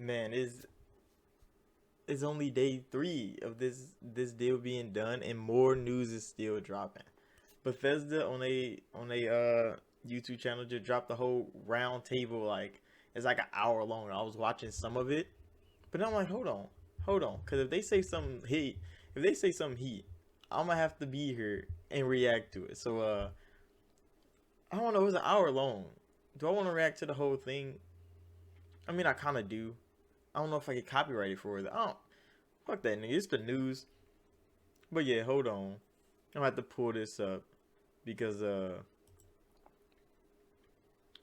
Man, it's only day 3 of this deal being done, and more news is still dropping. Bethesda on a YouTube channel just dropped the whole roundtable. Like, it's like an hour long. I was watching some of it, but I'm like, hold on, because if they say something heat, I'm gonna have to be here and react to it. So I don't know. It was an hour long. Do I want to react to the whole thing? I mean, I kind of do. I don't know if I get copyrighted for it. Fuck that, nigga. It's the news. But yeah, hold on. I'm gonna have to pull this up because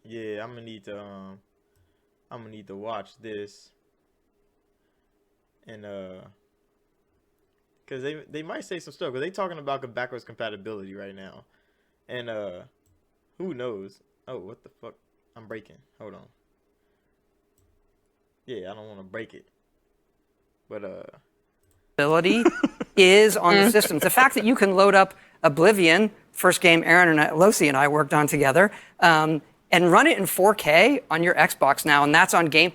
yeah, I'm gonna need to watch this, and because they might say some stuff, because they talking about backwards compatibility right now, and who knows? Oh, what the fuck? I'm breaking. Hold on. Yeah, I don't want to break it, but ability is on the systems. The fact that you can load up Oblivion, first game Aaron and Losi and I worked on together, and run it in 4K on your Xbox now, and that's on Game.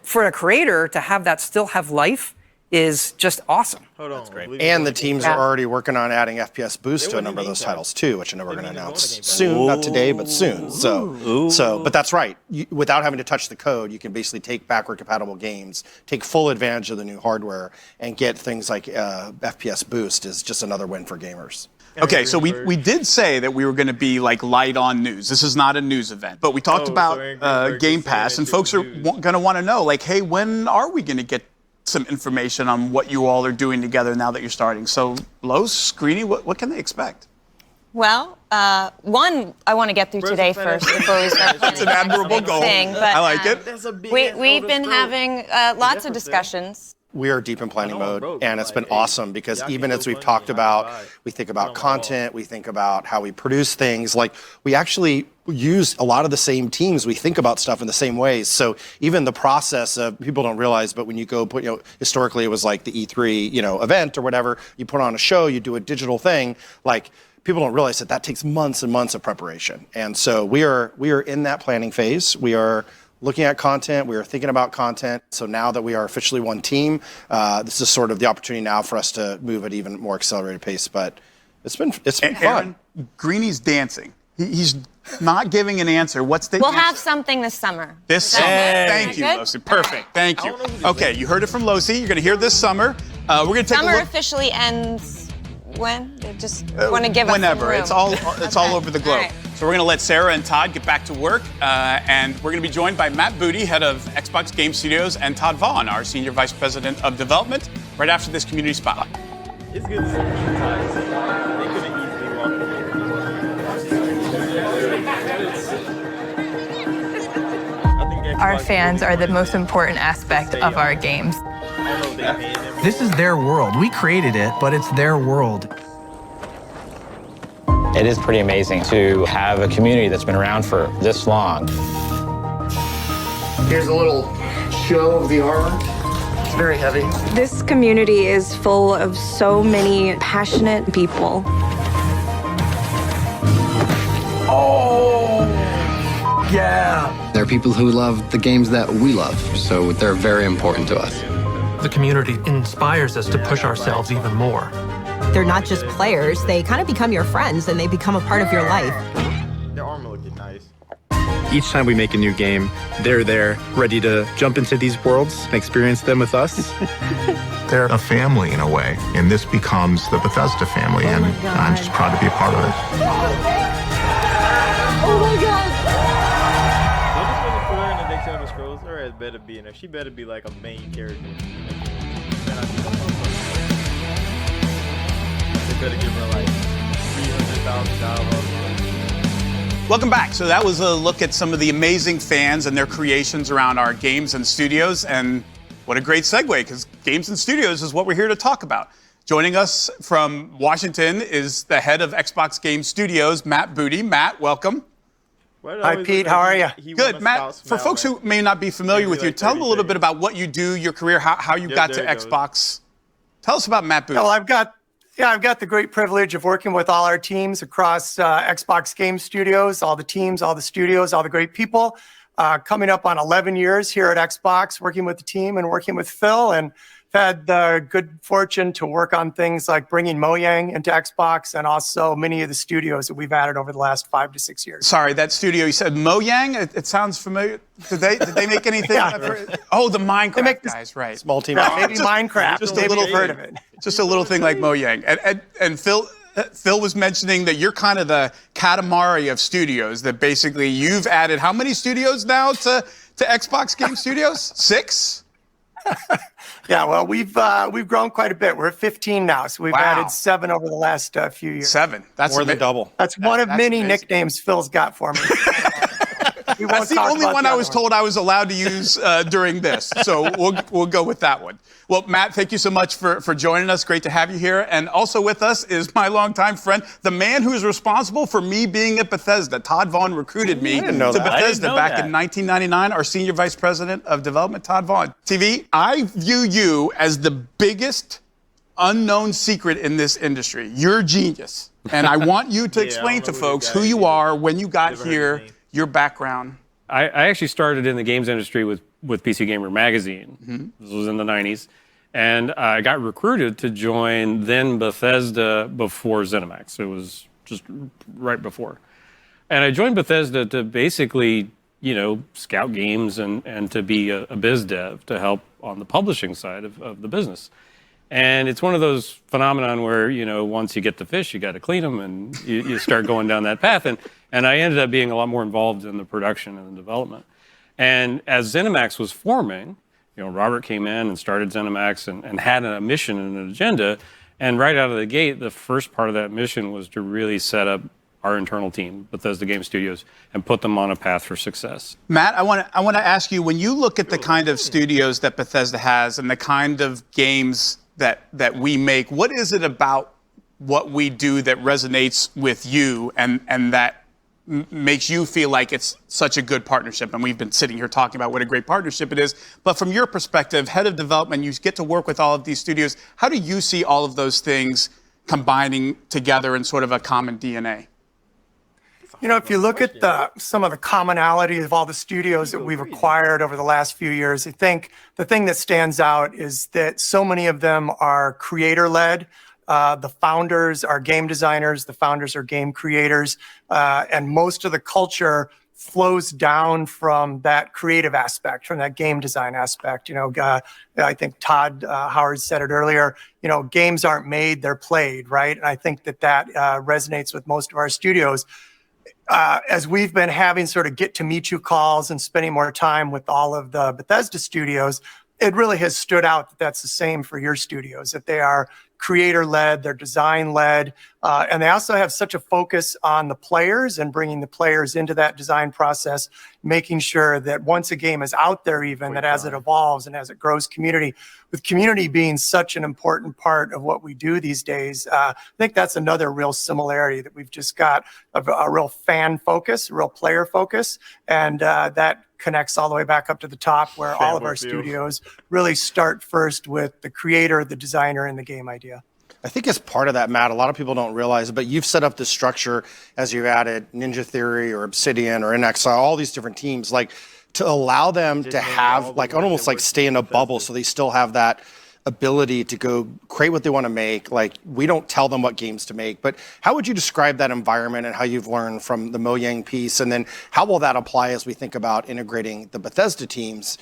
For a creator to have that still have life is just awesome. hold on. That's great. And the teams are already working on adding FPS boost to a number of those titles too, which I know we're going to announce soon. Not today, but soon. But that's right. Without having to touch the code, you can basically take backward compatible games, take full advantage of the new hardware, and get things like FPS boost is just another win for gamers. Okay, so we did say that we were going to be like light on news. This is not a news event, but we talked about Game Pass, and folks are going to want to know, like, hey, when are we going to get some information on what you all are doing together now that you're starting? So, Los, Greeny, what can they expect? Well, one, I want to get through today first before we start. That's an admirable goal. I like it. We've been having lots of discussions. We are deep in planning mode, and it's been awesome because even as we've talked about, we think about content, we think about how we produce things, like we actually use a lot of the same teams. We think about stuff in the same ways. So even the process of, people don't realize, but when you go put, historically it was like the E3, event or whatever, you put on a show, you do a digital thing, like people don't realize that takes months and months of preparation. And so we are in that planning phase. We are looking at content, we are thinking about content. So now that we are officially one team, this is sort of the opportunity now for us to move at even more accelerated pace. But it's been fun. Aaron, Greeny's dancing. He's not giving an answer. What's the We'll answer? have something this summer. This summer. Thank you, Losi. Perfect. Thank you. Okay, you heard it from Losi. You're going to hear it this summer. We're going to take a Summer look. officially ends when? They just want to give us whenever. some room. It's all over the globe. All right. So we're going to let Sarah and Todd get back to work, and we're going to be joined by Matt Booty, head of Xbox Game Studios, and Todd Vaughn, our senior vice president of development, right after this community spotlight. It's good to see you guys. They could have easily walked away. Our fans are the most important aspect of our games. This is their world. We created it, but it's their world. It is pretty amazing to have a community that's been around for this long. Here's a little show of the artwork. It's very heavy. This community is full of so many passionate people. Oh, yeah. There are people who love the games that we love, so they're very important to us. The community inspires us to push ourselves even more. They're not just players, they kind of become your friends and they become a part of your life. Their armor looking nice. Each time we make a new game, they're there, ready to jump into these worlds and experience them with us. They're a family in a way, and this becomes the Bethesda family, and I'm just proud to be a part of it. Oh my God! I'm just gonna put her in the next Elder Scrolls. Her ass better be in there. She better be like a main character. They better give her like $300,000. Welcome back. So that was a look at some of the amazing fans and their creations around our games and studios. And what a great segue, because games and studios is what we're here to talk about. Joining us from Washington is the head of Xbox Game Studios, Matt Booty. Matt, welcome. Hi, Pete. How are you? Good. Matt, for folks who may not be familiar with you, tell them a little bit about what you do, your career, how you got to Xbox. Tell us about Matt Booty. Well, I've got the great privilege of working with all our teams across Xbox Game Studios, all the teams, all the studios, all the great people. coming up on 11 years here at Xbox, working with the team and working with Phil, and had the good fortune to work on things like bringing Mojang into Xbox and also many of the studios that we've added over the last 5 to 6 years. Sorry, that studio, you said Mojang? It sounds familiar. Did they make anything? Oh, the Minecraft guys, right. Small team. Maybe Minecraft. Just maybe you've heard of it. Just a little thing like Mojang. And Phil was mentioning that you're kind of the Katamari of studios, that basically you've added how many studios now to Xbox Game Studios? 6? Yeah, well, we've grown quite a bit. We're at 15 now, so we've added 7 over the last few years. 7. That's more than double. That's one of many nicknames Phil's got for me. That's the only one I was told I was allowed to use during this, so we'll go with that one. Well, Matt, thank you so much for joining us. Great to have you here. And also with us is my longtime friend, the man who's responsible for me being at Bethesda. Todd Vaughn recruited me to Bethesda back in 1999, our Senior Vice President of Development, Todd Vaughn. TV, I view you as the biggest unknown secret in this industry. You're a genius. And I want you to explain to folks who you are, when you got here, your background. I actually started in the games industry with PC Gamer magazine. Mm-hmm. This was in the 90s. And I got recruited to join then Bethesda before ZeniMax. It was just right before. And I joined Bethesda to basically, scout games and to be a biz dev to help on the publishing side of the business. And it's one of those phenomenon where, once you get the fish, you got to clean them, and you start going down that path. And I ended up being a lot more involved in the production and the development. And as ZeniMax was forming, Robert came in and started ZeniMax and had a mission and an agenda. And right out of the gate, the first part of that mission was to really set up our internal team, Bethesda Game Studios, and put them on a path for success. Matt, I want to ask you, when you look at the kind of studios that Bethesda has and the kind of games that we make, what is it about what we do that resonates with you and that makes you feel like it's such a good partnership? And we've been sitting here talking about what a great partnership it is. But from your perspective, head of development, you get to work with all of these studios. How do you see all of those things combining together in sort of a common DNA? If you look at some of the commonality of all the studios that we've acquired over the last few years, I think the thing that stands out is that so many of them are creator-led. The founders are game designers, the founders are game creators, and most of the culture flows down from that creative aspect, from that game design aspect. I think Todd Howard said it earlier, games aren't made, they're played, right? And I think that resonates with most of our studios. As we've been having sort of get to meet you calls and spending more time with all of the Bethesda studios, it really has stood out that that's the same for your studios, that they are creator-led, they're design-led, and they also have such a focus on the players and bringing the players into that design process, making sure that once a game is out there that as it evolves and as it grows community, with community being such an important part of what we do these days, I think that's another real similarity, that we've just got a real fan focus, a real player focus, and that connects all the way back up to the top, where all of our studios really start first with the creator, the designer, and the game idea. I think as part of that, Matt, a lot of people don't realize it, but you've set up this structure as you've added Ninja Theory or Obsidian or InXile, all these different teams, like to allow them to have almost like stay in a bubble, so they still have that ability to go create what they want to make. Like, we don't tell them what games to make, but how would you describe that environment and how you've learned from the Mojang piece? And then how will that apply as we think about integrating the Bethesda teams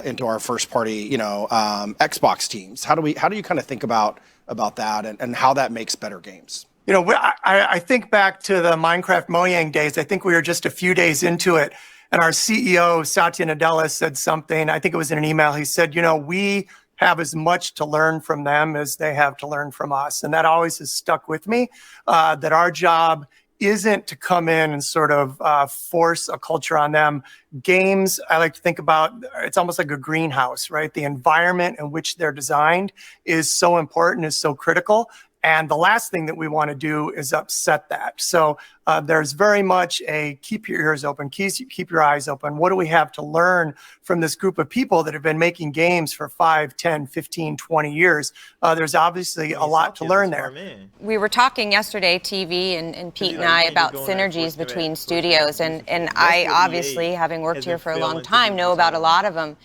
into our first party, Xbox teams? How do you kind of think about that and how that makes better games? I think back to the Minecraft Mojang days. I think we were just a few days into it, and our CEO, Satya Nadella, said something, I think it was in an email. He said, we have as much to learn from them as they have to learn from us. And that always has stuck with me, that our job isn't to come in and sort of force a culture on them. Games, I like to think about, it's almost like a greenhouse, right? The environment in which they're designed is so important, is so critical, And the last thing that we want to do is upset that. So there's very much a keep your ears open, keep your eyes open. What do we have to learn from this group of people that have been making games for 5, 10, 15, 20 years? There's obviously a lot to learn there. We were talking yesterday, TV and Pete and I, about synergies between studios. And I obviously, having worked here for a long time, know about a lot of them.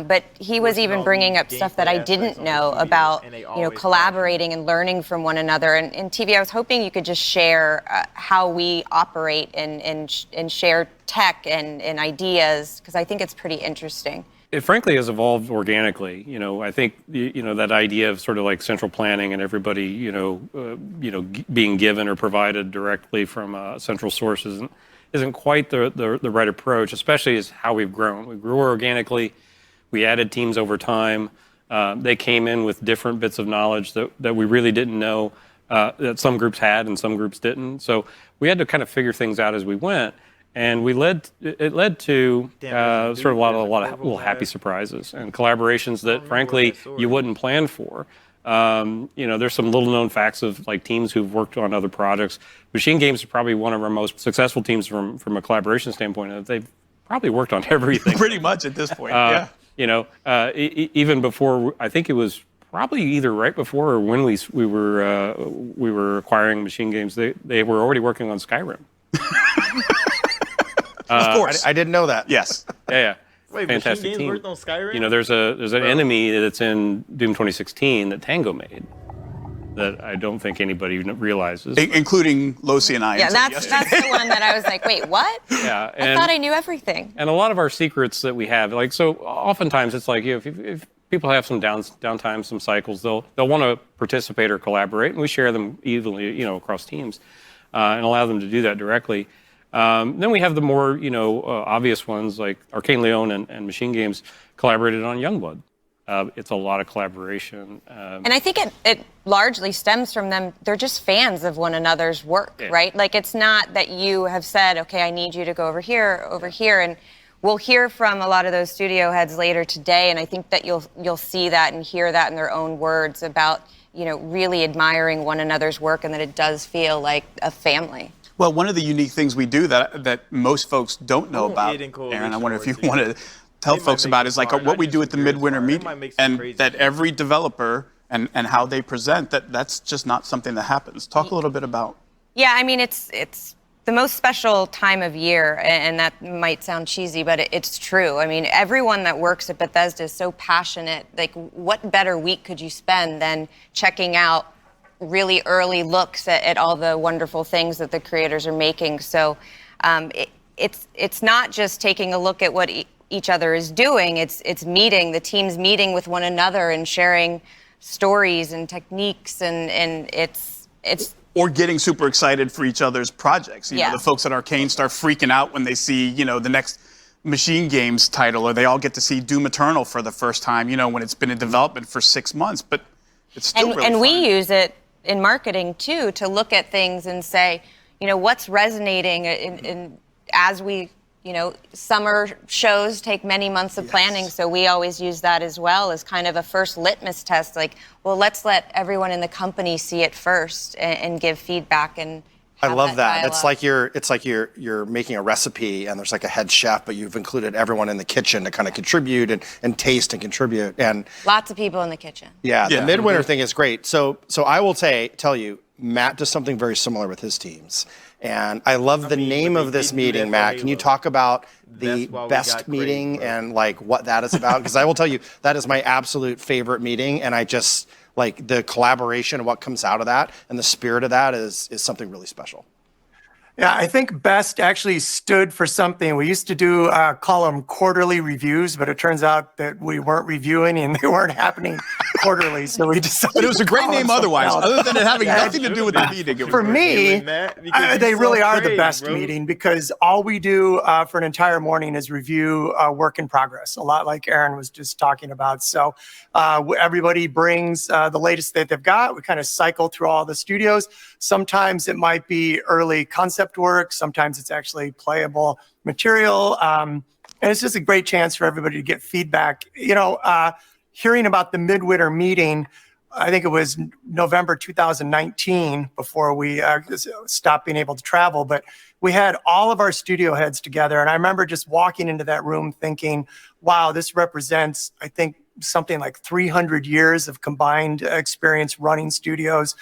But he was even bringing up stuff that I didn't know about, collaborating and learning from one another. And TV, I was hoping you could just share how we operate and share tech and ideas, because I think it's pretty interesting. It frankly has evolved organically. I think that idea of sort of like central planning and everybody being given or provided directly from a central source isn't quite the right approach, especially as how we've grown. We grew organically. We added teams over time. They came in with different bits of knowledge that we really didn't know that some groups had and some groups didn't. So we had to kind of figure things out as we went, and it led to sort of a lot of little happy surprises and collaborations that frankly you wouldn't plan for. There's some little known facts of like teams who've worked on other projects. Machine Games is probably one of our most successful teams from a collaboration standpoint. They've probably worked on everything. Pretty much at this point, yeah. Even before, I think it was probably either right before or when we were acquiring Machine Games, they were already working on Skyrim. Of course, I didn't know that. Yes. Yeah. Wait, fantastic Machine Games team. worked on Skyrim? There's an enemy that's in Doom 2016 that Tango made that I don't think anybody realizes. Including Losi and I. Yeah, that's the one that I was like, wait, what? Yeah, I thought I knew everything. And a lot of our secrets that we have, so oftentimes it's like if people have some downtime, some cycles, they'll want to participate or collaborate, and we share them evenly, across teams, and allow them to do that directly. Then we have the more, obvious ones like Arcane Leon and Machine Games collaborated on Youngblood. It's a lot of collaboration. And I think it largely stems from them. They're just fans of one another's work, right? Like, it's not that you have said, okay, I need you to go over here. And we'll hear from a lot of those studio heads later today. And I think that you'll see that and hear that in their own words about, really admiring one another's work, and that it does feel like a family. Well, one of the unique things we do that most folks don't know about, Aaron, I wonder if you want to tell folks about, is like what we do at the midwinter meeting, and that every developer and how they present, that's just not something that happens. Talk a little bit about. Yeah, I mean, it's the most special time of year, and that might sound cheesy, but it's true. I mean, everyone that works at Bethesda is so passionate. Like, what better week could you spend than checking out really early looks at all the wonderful things that the creators are making? So it's not just taking a look at what each other is doing. It's meeting, the teams meeting with one another and sharing stories and techniques, and it's or getting super excited for each other's projects. You know, the folks at Arcane start freaking out when they see, the next Machine Games title, or they all get to see Doom Eternal for the first time, when it's been in development for 6 months, but it's still really fun. We use it in marketing too, to look at things and say, what's resonating in as we, summer shows take many months of planning, so we always use that as well as kind of a first litmus test. Like, well, let's let everyone in the company see it first and give feedback. And I love that. It's like you're making a recipe, and there's like a head chef, but you've included everyone in the kitchen to kind of contribute and taste and contribute. And lots of people in the kitchen. Yeah, the midwinter thing is great. So I will tell you, Matt does something very similar with his teams. And I love the name of this meeting, Matt. Can you talk about the best meeting and like what that is about? Because I will tell you, that is my absolute favorite meeting, and I just like the collaboration and what comes out of that, and the spirit of that is something really special. Yeah, I think BEST actually stood for something. We used to call them quarterly reviews, but it turns out that we weren't reviewing and they weren't happening quarterly. So we decided. But it was a great name otherwise, other than it having nothing to do with the meeting. For me, they really are the best meeting, because all we do for an entire morning is review work in progress, a lot like Aaron was just talking about. So everybody brings the latest that they've got. We kind of cycle through all the studios. Sometimes it might be early concept work. Sometimes it's actually playable material. And it's just a great chance for everybody to get feedback. Hearing about the midwinter meeting, I think it was November 2019 before we stopped being able to travel, but we had all of our studio heads together. And I remember just walking into that room thinking, wow, this represents, I think, something like 300 years of combined experience running studios,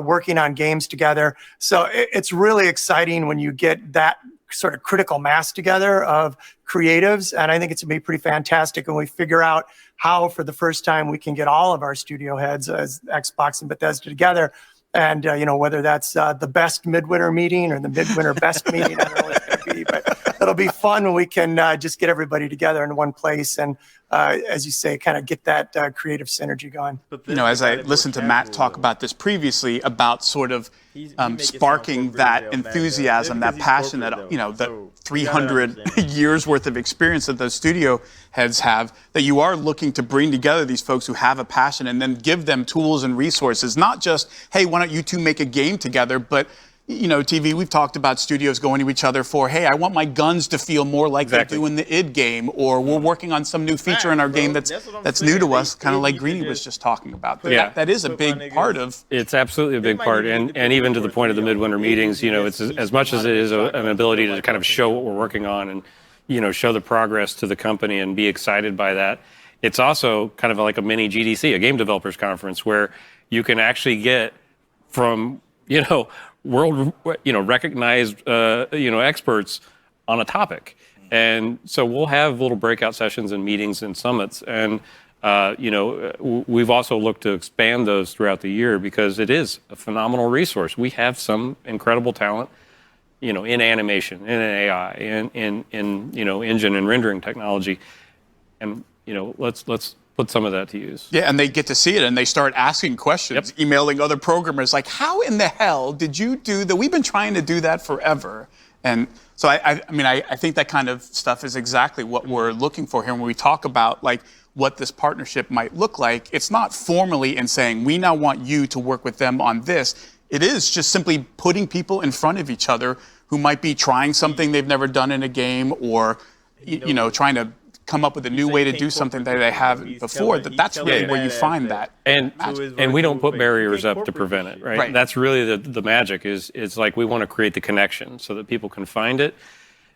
working on games together. So it's really exciting when you get that sort of critical mass together of creatives. And I think it's going to be pretty fantastic when we figure out how, for the first time, we can get all of our studio heads as Xbox and Bethesda together. And, whether that's the best midwinter meeting or the midwinter best meeting, I don't know what it's going to be, but it'll be fun when we can just get everybody together in one place and, as you say, kind of get that creative synergy going. As I listened to Matt talk about this previously, about sort of sparking that enthusiasm, that passion, that, the 300 years worth of experience that those studio heads have, that you are looking to bring together these folks who have a passion and then give them tools and resources, not just, hey, why don't you two make a game together, but TV, we've talked about studios going to each other for, hey, I want my guns to feel more like they do in the id game, or we're working on some new feature in our game that's new to us, kind of like Greenie was just talking about. That is a big part of... It's absolutely a big part, and even to the point of the midwinter meetings, it's as much as it is an ability to kind of show what we're working on and, show the progress to the company and be excited by that. It's also kind of like a mini GDC, a game developers conference, where you can actually get from, world, recognized, experts on a topic. And so we'll have little breakout sessions and meetings and summits. And, we've also looked to expand those throughout the year because it is a phenomenal resource. We have some incredible talent, in animation, in AI, in engine and rendering technology. And, let's put some of that to use. Yeah, and they get to see it, and they start asking questions, emailing other programmers, like, how in the hell did you do that? We've been trying to do that forever. And so, I think that kind of stuff is exactly what we're looking for here when we talk about, like, what this partnership might look like. It's not formally in saying, we now want you to work with them on this. It is just simply putting people in front of each other who might be trying something they've never done in a game, or, trying to come up with a new way to do something that they haven't before. That's really where you find that. And we don't put barriers up to prevent it, right? That's really the magic is it's like we want to create the connection so that people can find it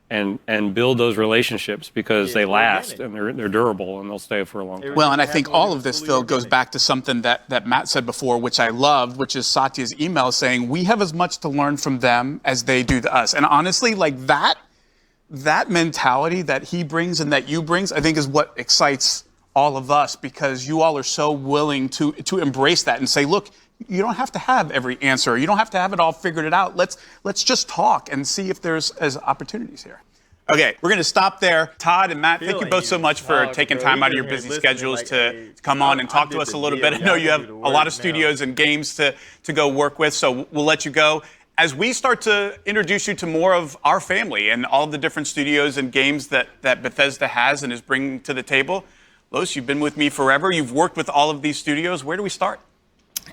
and build those relationships because they last and they're durable and they'll stay for a long time. Well, and I think all of this, Phil, goes back to something that Matt said before, which I loved, which is Satya's email saying we have as much to learn from them as they do to us. And honestly, like that mentality that he brings and that you brings, I think is what excites all of us, because you all are so willing to embrace that and say, look, you don't have to have every answer. You don't have to have it all figured it out. Let's just talk and see if there's opportunities here. Okay, we're going to stop there. Todd and Matt, thank you both so much for taking time out of your busy schedules to come on and talk to us a little bit. I know you have a lot of studios and games to go work with, so we'll let you go. As we start to introduce you to more of our family and all of the different studios and games that Bethesda has and is bringing to the table, Los, you've been with me forever. You've worked with all of these studios. Where do we start?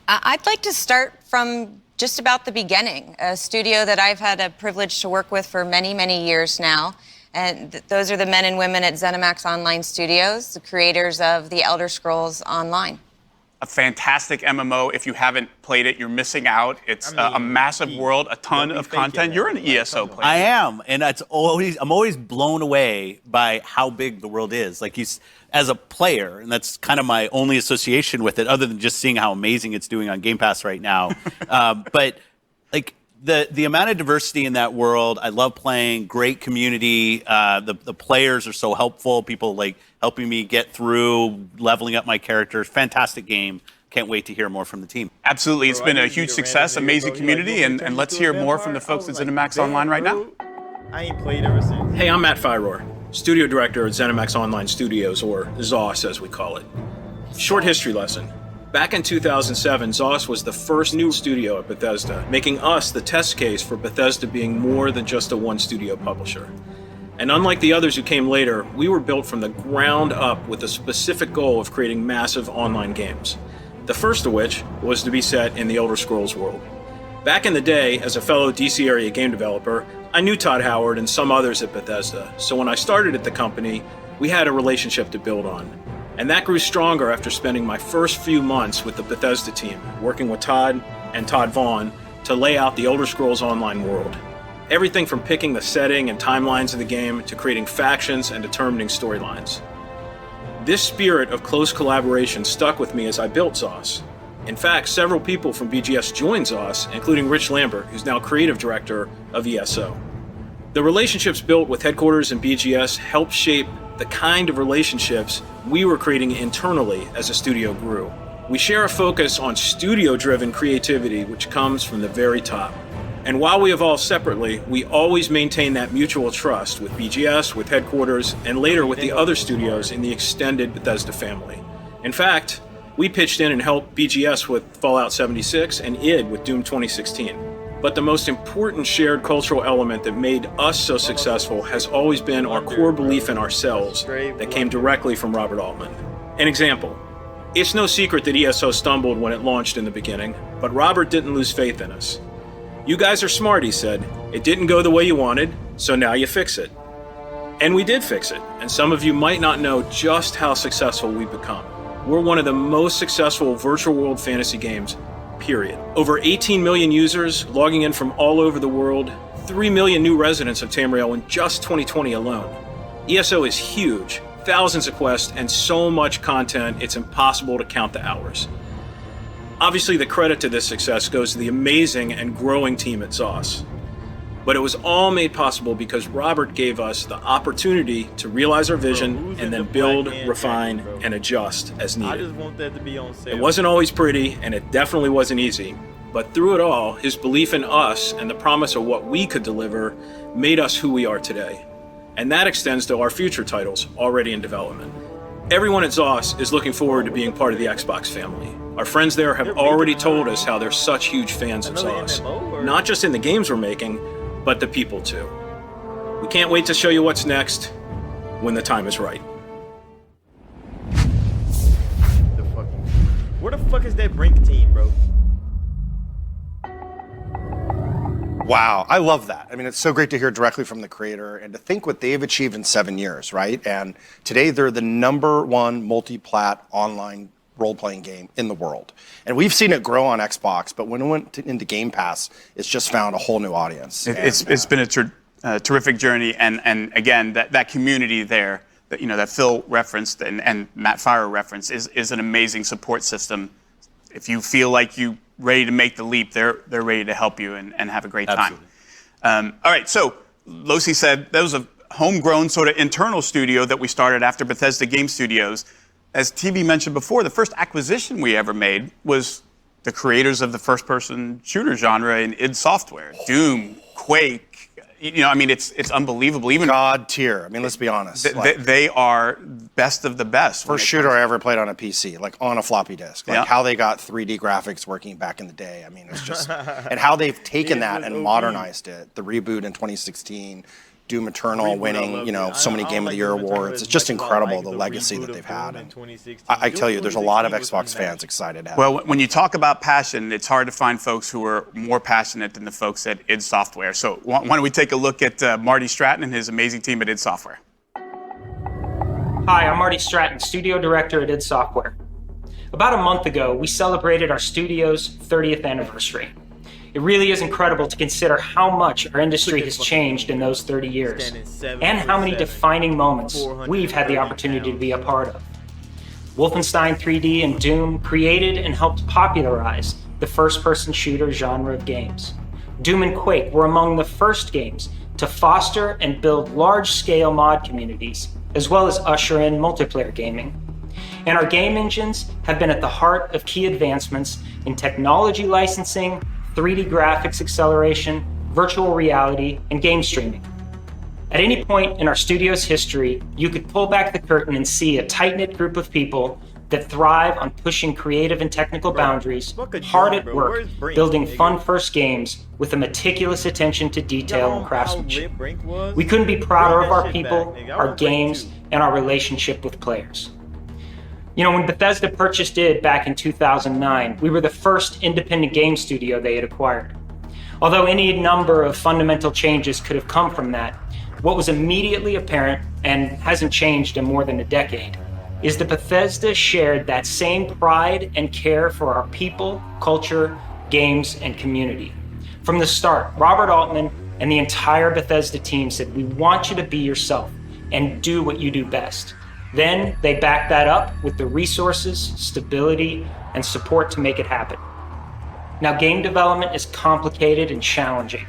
I'd like to start from just about the beginning, a studio that I've had a privilege to work with for many, many years now. And those are the men and women at ZeniMax Online Studios, the creators of The Elder Scrolls Online. A fantastic MMO. If you haven't played it, you're missing out. It's a massive world, a ton of content. You're an ESO player. I am, and I'm always blown away by how big the world is. Like, as a player, and that's kind of my only association with it, other than just seeing how amazing it's doing on Game Pass right now. But like the amount of diversity in that world, I love playing. Great community. The players are so helpful. People like helping me get through, leveling up my characters. Fantastic game. Can't wait to hear more from the team. Absolutely. It's been a huge success, amazing community, and let's hear more from the folks at ZeniMax Online right now. I ain't played ever since. Hey, I'm Matt Fyror, studio director at ZeniMax Online Studios, or ZOS as we call it. Short history lesson. Back in 2007, ZOS was the first new studio at Bethesda, making us the test case for Bethesda being more than just a one-studio publisher. And unlike the others who came later, we were built from the ground up with the specific goal of creating massive online games. The first of which was to be set in the Elder Scrolls world. Back in the day, as a fellow DC area game developer, I knew Todd Howard and some others at Bethesda, so when I started at the company, we had a relationship to build on. And that grew stronger after spending my first few months with the Bethesda team, working with Todd and Todd Vaughn to lay out the Elder Scrolls Online world. Everything from picking the setting and timelines of the game to creating factions and determining storylines. This spirit of close collaboration stuck with me as I built ZOS. In fact, several people from BGS joined ZOS, including Rich Lambert, who's now creative director of ESO. The relationships built with headquarters and BGS helped shape the kind of relationships we were creating internally as the studio grew. We share a focus on studio-driven creativity, which comes from the very top. And while we evolve separately, we always maintain that mutual trust with BGS, with headquarters, and later with the other studios in the extended Bethesda family. In fact, we pitched in and helped BGS with Fallout 76 and id with Doom 2016. But the most important shared cultural element that made us so successful has always been our core belief in ourselves that came directly from Robert Altman. An example, it's no secret that ESO stumbled when it launched in the beginning, but Robert didn't lose faith in us. You guys are smart, he said. It didn't go the way you wanted, so now you fix it. And we did fix it, and some of you might not know just how successful we've become. We're one of the most successful virtual world fantasy games, period. Over 18 million users logging in from all over the world, 3 million new residents of Tamriel in just 2020 alone. ESO is huge, thousands of quests, and so much content it's impossible to count the hours. Obviously, the credit to this success goes to the amazing and growing team at ZOS. But it was all made possible because Robert gave us the opportunity to realize our vision and then build, refine, and adjust as needed. I just want that to be on sale. It wasn't always pretty, and it definitely wasn't easy. But through it all, his belief in us and the promise of what we could deliver made us who we are today. And that extends to our future titles already in development. Everyone at ZOS is looking forward to being part of the Xbox family. Our friends there have already told us how they're such huge fans of ZOS. Not just in the games we're making, but the people too. We can't wait to show you what's next when the time is right. Where the fuck is that Brink team, bro? Wow, I love that. I mean, it's so great to hear directly from the creator and to think what they've achieved in 7 years, right? And today they're the #1 multi-plat online role-playing game in the world. And we've seen it grow on Xbox, but when it went into Game Pass, it's just found a whole new audience. It's been a terrific journey, and again, that community there, that Phil referenced and Matt Fire referenced is an amazing support system. If you feel like you're ready to make the leap, they're ready to help you and have a great time. All right, so Losi said that was a homegrown sort of internal studio that we started after Bethesda Game Studios. As TB mentioned before, the first acquisition we ever made was the creators of the first-person shooter genre in id Software. Doom, Quake, it's unbelievable. Even God tier. I mean, let's be honest. They are best of the best. First shooter I ever played on a PC, like on a floppy disk. Like how they got 3D graphics working back in the day. I mean, it's just, and how they've taken that and modernized it. The reboot in 2016. Doom Eternal winning, so many Game of the Year awards. It's just incredible, the legacy that they've had. And I tell you, there's a lot of Xbox fans excited to have it. Well, when you talk about passion, it's hard to find folks who are more passionate than the folks at id Software. So why don't we take a look at Marty Stratton and his amazing team at id Software. Hi, I'm Marty Stratton, Studio Director at id Software. About a month ago, we celebrated our studio's 30th anniversary. It really is incredible to consider how much our industry has changed in those 30 years, and how many defining moments we've had the opportunity to be a part of. Wolfenstein 3D and Doom created and helped popularize the first-person shooter genre of games. Doom and Quake were among the first games to foster and build large-scale mod communities, as well as usher in multiplayer gaming. And our game engines have been at the heart of key advancements in technology licensing, 3D graphics acceleration, virtual reality, and game streaming. At any point in our studio's history, you could pull back the curtain and see a tight-knit group of people that thrive on pushing creative and technical boundaries, hard at work, building fun-first games with a meticulous attention to detail and craftsmanship. We couldn't be prouder of our people, our games, and our relationship with players. When Bethesda purchased id back in 2009, we were the first independent game studio they had acquired. Although any number of fundamental changes could have come from that, what was immediately apparent, and hasn't changed in more than a decade, is that Bethesda shared that same pride and care for our people, culture, games, and community. From the start, Robert Altman and the entire Bethesda team said, we want you to be yourself and do what you do best. Then they backed that up with the resources, stability, and support to make it happen. Now, game development is complicated and challenging,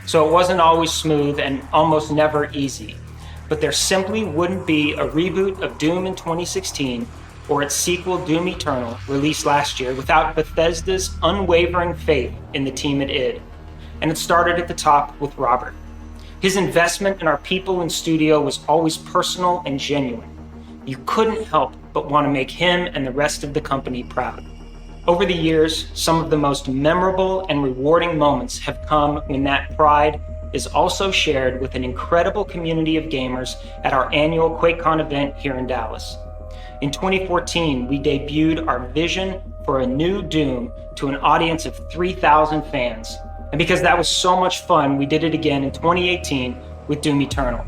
so it wasn't always smooth and almost never easy. But there simply wouldn't be a reboot of Doom in 2016 or its sequel, Doom Eternal, released last year, without Bethesda's unwavering faith in the team at id. And it started at the top with Robert. His investment in our people and studio was always personal and genuine. You couldn't help but want to make him and the rest of the company proud. Over the years, some of the most memorable and rewarding moments have come when that pride is also shared with an incredible community of gamers at our annual QuakeCon event here in Dallas. In 2014, we debuted our vision for a new Doom to an audience of 3,000 fans. And because that was so much fun, we did it again in 2018 with Doom Eternal.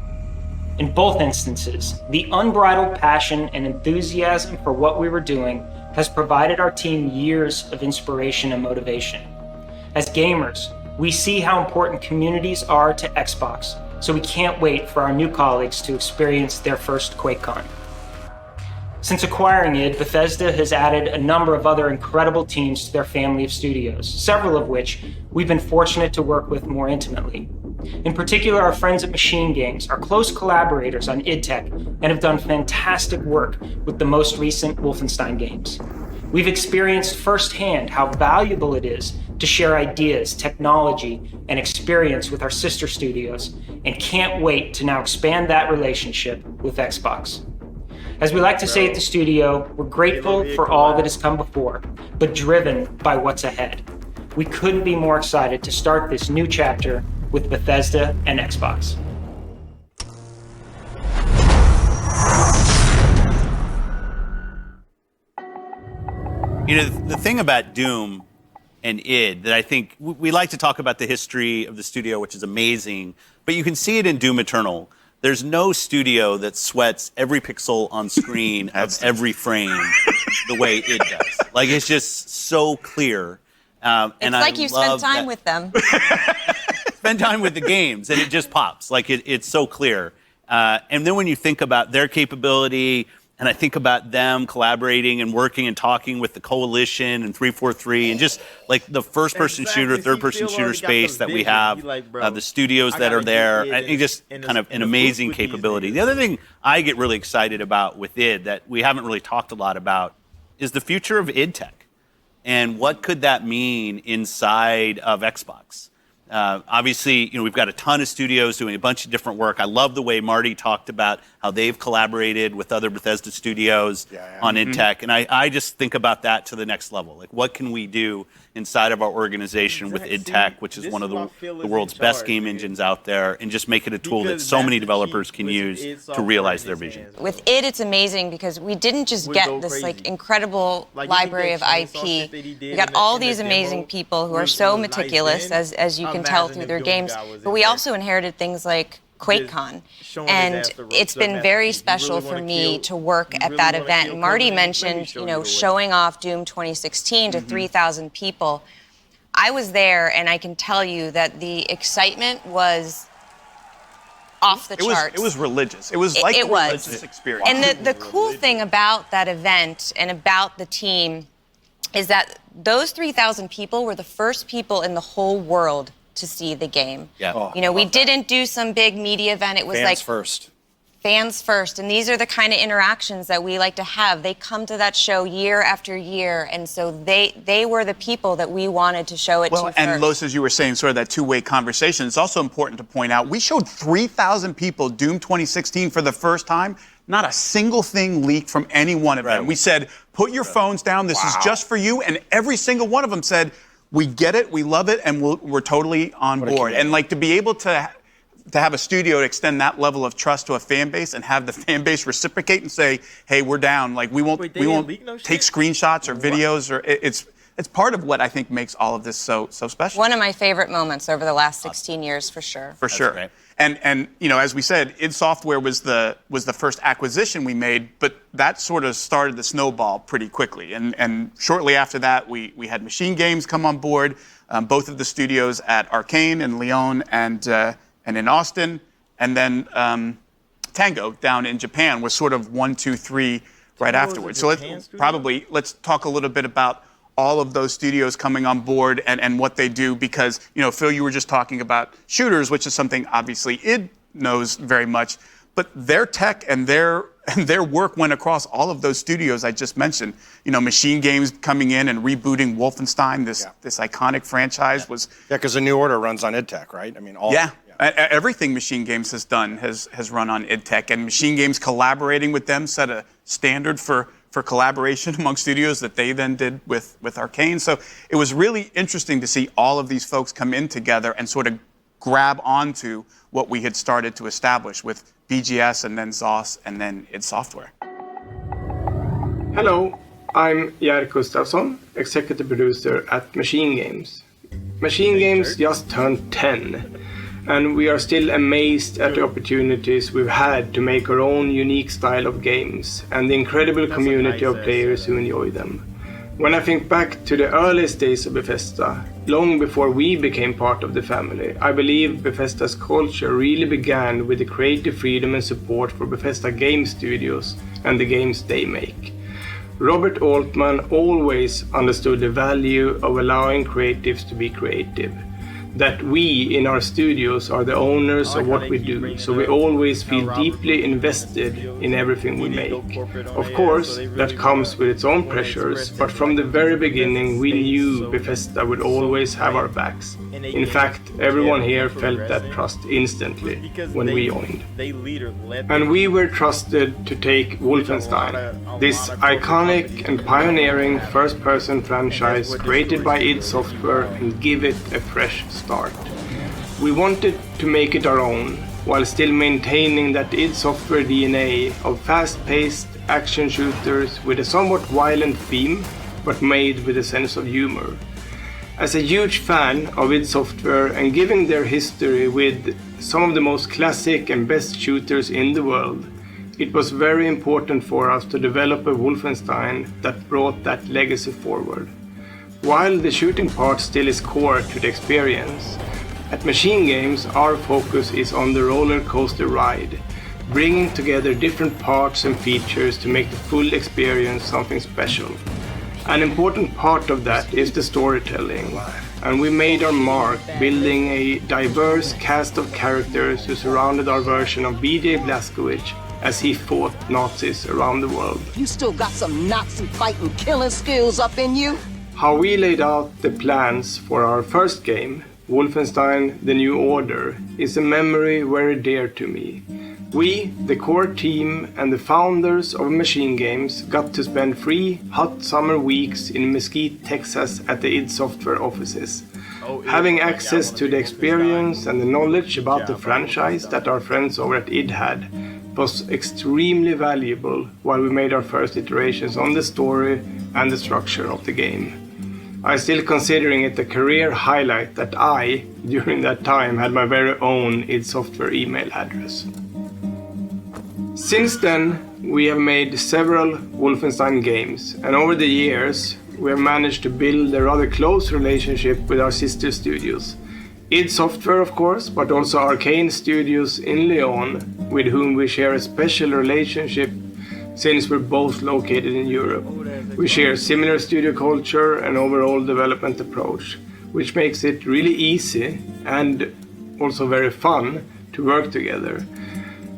In both instances, the unbridled passion and enthusiasm for what we were doing has provided our team years of inspiration and motivation. As gamers, we see how important communities are to Xbox, so we can't wait for our new colleagues to experience their first QuakeCon. Since acquiring id, Bethesda has added a number of other incredible teams to their family of studios, several of which we've been fortunate to work with more intimately. In particular, our friends at Machine Games are close collaborators on id Tech and have done fantastic work with the most recent Wolfenstein games. We've experienced firsthand how valuable it is to share ideas, technology, and experience with our sister studios, and can't wait to now expand that relationship with Xbox. As we like to say at the studio, we're grateful for all that has come before, but driven by what's ahead. We couldn't be more excited to start this new chapter with Bethesda and Xbox. You know, the thing about Doom and id that I think we like to talk about the history of the studio, which is amazing, but you can see it in Doom Eternal. There's no studio that sweats every pixel on screen of every frame the way id does. Like, it's just so clear. It's and like I you love spent time that. with them. Spend time with the games, and it just pops. Like, it's so clear. And then when you think about their capability, and I think about them collaborating and working and talking with the Coalition and 343, and just like the first-person shooter, third-person shooter space that we have, the studios that are there, I think just kind of an amazing capability. The other thing I get really excited about with id that we haven't really talked a lot about is the future of id Tech. And what could that mean inside of Xbox? Obviously, you know, we've got a ton of studios doing a bunch of different work. I love the way Marty talked about how they've collaborated with other Bethesda studios on id Tech. And I just think about that to the next level. Like, what can we do inside of our organization with id Tech, which is one of the world's best game engines out there, and just make it a tool that so many developers can use to realize their vision. With id, it's amazing because we didn't just get this like incredible library of IP. We got all these amazing people who are so meticulous, as you can tell through their games, but we also inherited things like QuakeCon, and it's been very special for me to work at that event. Marty mentioned, you know, showing off Doom 2016 to 3,000 people. I was there, and I can tell you that the excitement was off the charts. It was religious. It was like a religious experience. And the cool thing about that event and about the team is that those 3,000 people were the first people in the whole world to see the game. Yeah. You know, we didn't do some big media event. It was Fans like first. Fans first. And these are the kind of interactions that we like to have. They come to that show year after year. And so they were the people that we wanted to show it to first. And Los, as you were saying, sort of that two-way conversation, it's also important to point out, we showed 3,000 people Doom 2016 for the first time. Not a single thing leaked from any one of them. We said, put your phones down. This is just for you. And every single one of them said, we get it, we love it, and we're totally on board. And like to be able to have a studio to extend that level of trust to a fan base and have the fan base reciprocate and say, hey, we're down. Like we won't take screenshots or videos, or it's part of what I think makes all of this so special. One of my favorite moments over the last 16 years, for sure. For sure. And as we said, id Software was the first acquisition we made, but that sort of started the snowball pretty quickly. And shortly after that, we had Machine Games come on board, both of the studios at Arcane in Lyon and in Austin, and then Tango down in Japan was sort of 1, 2, 3 right afterwards. So let's talk a little bit about all of those studios coming on board and what they do, because, Phil, you were just talking about shooters, which is something obviously id knows very much, but their tech and their work went across all of those studios I just mentioned. Machine Games coming in and rebooting Wolfenstein, this iconic franchise was... Yeah, because the New Order runs on id Tech, right? I mean, everything Machine Games has done has run on id Tech, and Machine Games collaborating with them set a standard for collaboration among studios that they then did with Arcane. So it was really interesting to see all of these folks come in together and sort of grab onto what we had started to establish with BGS and then ZOS and then id Software. Hello, I'm Jerk Gustafsson, executive producer at Machine Games. Machine Games just turned 10. And we are still amazed at the opportunities we've had to make our own unique style of games and the incredible community of players who enjoy them. When I think back to the earliest days of Bethesda, long before we became part of the family, I believe Bethesda's culture really began with the creative freedom and support for Bethesda game studios and the games they make. Robert Altman always understood the value of allowing creatives to be creative. That we in our studios are the owners of what we do, so we always feel deeply invested in everything we make. Of course, that comes with its own pressures, but from the very beginning we knew Bethesda would always have our backs. In fact, everyone here felt that trust instantly when we joined. And we were trusted to take Wolfenstein, this iconic and pioneering first-person franchise created by id Software, and give it a fresh start. We wanted to make it our own, while still maintaining that id Software DNA of fast-paced action shooters with a somewhat violent theme, but made with a sense of humor. As a huge fan of id Software and given their history with some of the most classic and best shooters in the world, it was very important for us to develop a Wolfenstein that brought that legacy forward. While the shooting part still is core to the experience, at Machine Games our focus is on the roller coaster ride, bringing together different parts and features to make the full experience something special. An important part of that is the storytelling, and we made our mark building a diverse cast of characters who surrounded our version of BJ Blazkowicz as he fought Nazis around the world. You still got some Nazi fighting killing skills up in you? How we laid out the plans for our first game, Wolfenstein: The New Order, is a memory very dear to me. We, the core team and the founders of Machine Games, got to spend 3 hot summer weeks in Mesquite, Texas at the id Software offices. Having access to the experience and the knowledge about the franchise that our friends over at id had was extremely valuable while we made our first iterations on the story and the structure of the game. I'm still considering it a career highlight that I, during that time, had my very own id Software email address. Since then, we have made several Wolfenstein games, and over the years, we have managed to build a rather close relationship with our sister studios. id Software, of course, but also Arcane Studios in Lyon, with whom we share a special relationship since we're both located in Europe. We share similar studio culture and overall development approach, which makes it really easy and also very fun to work together.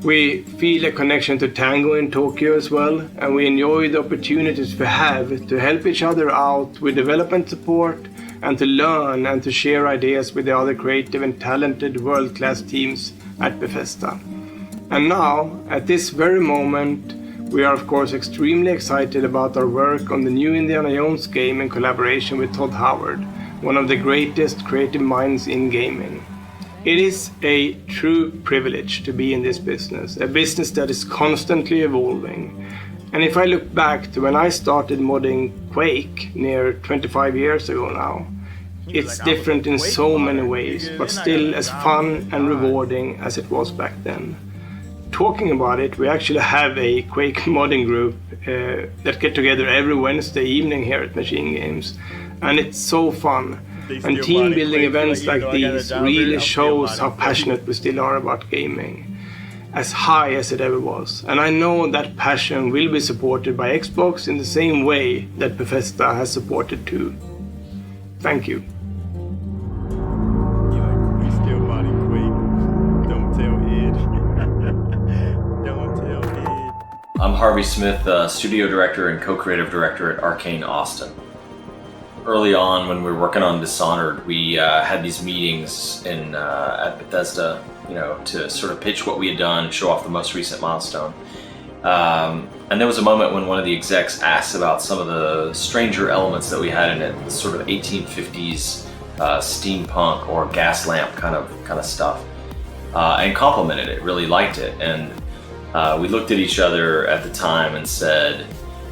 We feel a connection to Tango in Tokyo as well, and we enjoy the opportunities we have to help each other out with development support and to learn and to share ideas with the other creative and talented world-class teams at Bethesda. And now, at this very moment, we are of course extremely excited about our work on the new Indiana Jones game in collaboration with Todd Howard, one of the greatest creative minds in gaming. It is a true privilege to be in this business, a business that is constantly evolving. And if I look back to when I started modding Quake near 25 years ago now, It's different in so many ways, but still as fun and rewarding as it was back then. Talking about it, we actually have a Quake modding group that get together every Wednesday evening here at Machine Games, and it's so fun. And team building events like these really shows how passionate we still are about gaming, as high as it ever was. And I know that passion will be supported by Xbox in the same way that Bethesda has supported too. Thank you. I'm Harvey Smith, studio director and co-creative director at Arcane Austin. Early on, when we were working on Dishonored, we had these meetings at Bethesda, to sort of pitch what we had done, show off the most recent milestone. And there was a moment when one of the execs asked about some of the stranger elements that we had in it, sort of 1850s steampunk or gas lamp kind of stuff, and complimented it, really liked it. And we looked at each other at the time and said,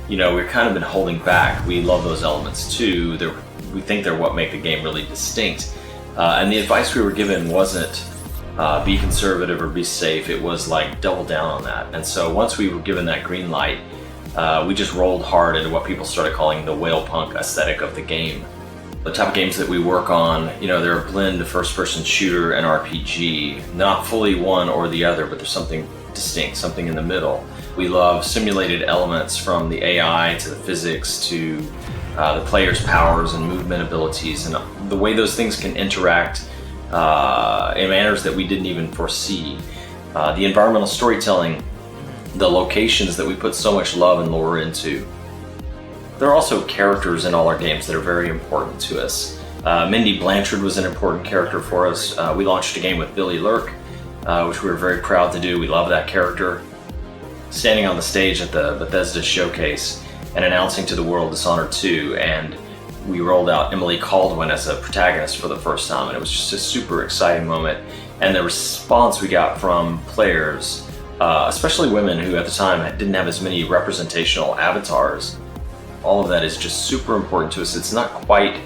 we've kind of been holding back. We love those elements too. We think they're what make the game really distinct. And the advice we were given wasn't be conservative or be safe. It was like double down on that. And so once we were given that green light, we just rolled hard into what people started calling the whale punk aesthetic of the game. The type of games that we work on, they're a blend of first-person shooter and RPG. Not fully one or the other, but there's something distinct, something in the middle. We love simulated elements, from the AI to the physics to the player's powers and movement abilities, and the way those things can interact in manners that we didn't even foresee. The environmental storytelling, the locations that we put so much love and lore into. There are also characters in all our games that are very important to us. Mindy Blanchard was an important character for us. We launched a game with Billy Lurk, which we were very proud to do. We love that character. Standing on the stage at the Bethesda showcase and announcing to the world Dishonored 2, and we rolled out Emily Caldwin as a protagonist for the first time, and it was just a super exciting moment. And the response we got from players, especially women who at the time didn't have as many representational avatars, all of that is just super important to us. It's not quite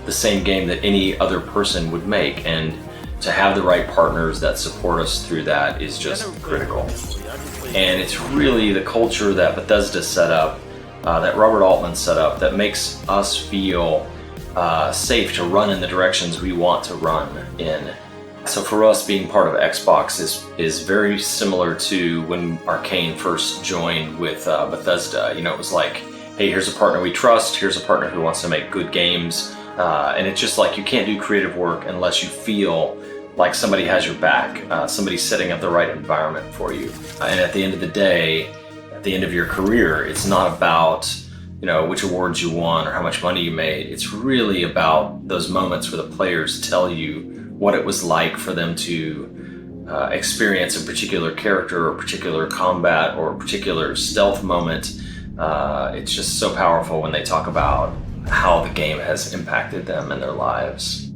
the same game that any other person would make, and to have the right partners that support us through that is just critical. And it's really the culture that Bethesda set up, that Robert Altman set up, that makes us feel safe to run in the directions we want to run in. So for us, being part of Xbox is very similar to when Arcane first joined with Bethesda. It was like, hey, here's a partner we trust, here's a partner who wants to make good games, and it's just like you can't do creative work unless you feel like somebody has your back, somebody's setting up the right environment for you. And at the end of the day, at the end of your career, it's not about which awards you won or how much money you made. It's really about those moments where the players tell you what it was like for them to experience a particular character or particular combat or a particular stealth moment. It's just so powerful when they talk about how the game has impacted them and their lives.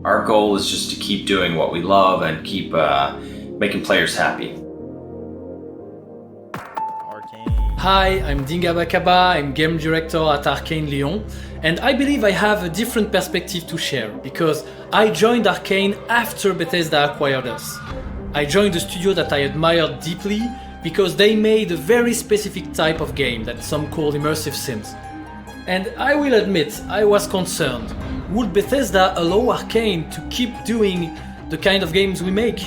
Our goal is just to keep doing what we love and keep making players happy. Hi, I'm Dinga Bakaba, I'm game director at Arcane Lyon, and I believe I have a different perspective to share because I joined Arcane after Bethesda acquired us. I joined a studio that I admired deeply because they made a very specific type of game that some call immersive sims. And I will admit, I was concerned. Would Bethesda allow Arcane to keep doing the kind of games we make?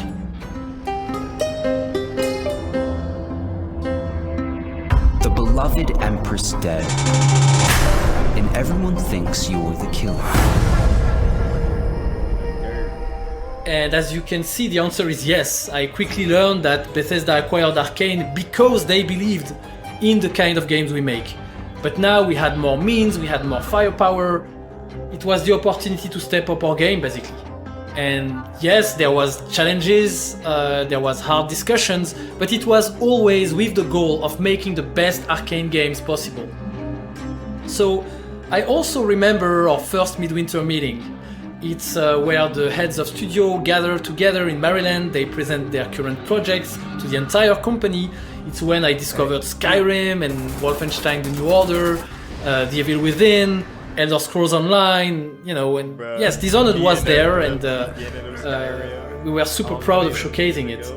The beloved Empress dead, and everyone thinks you're the killer. And as you can see, the answer is yes. I quickly learned that Bethesda acquired Arcane because they believed in the kind of games we make. But now we had more means, we had more firepower. It was the opportunity to step up our game, basically. And yes, there was challenges, there was hard discussions, but it was always with the goal of making the best Arcane games possible. So I also remember our first midwinter meeting. It's where the heads of studio gather together in Maryland, they present their current projects to the entire company. It's when I discovered Skyrim and Wolfenstein: The New Order, The Evil Within, Elder Scrolls Online, you know, and yes, Dishonored was there, and we were super proud of showcasing it.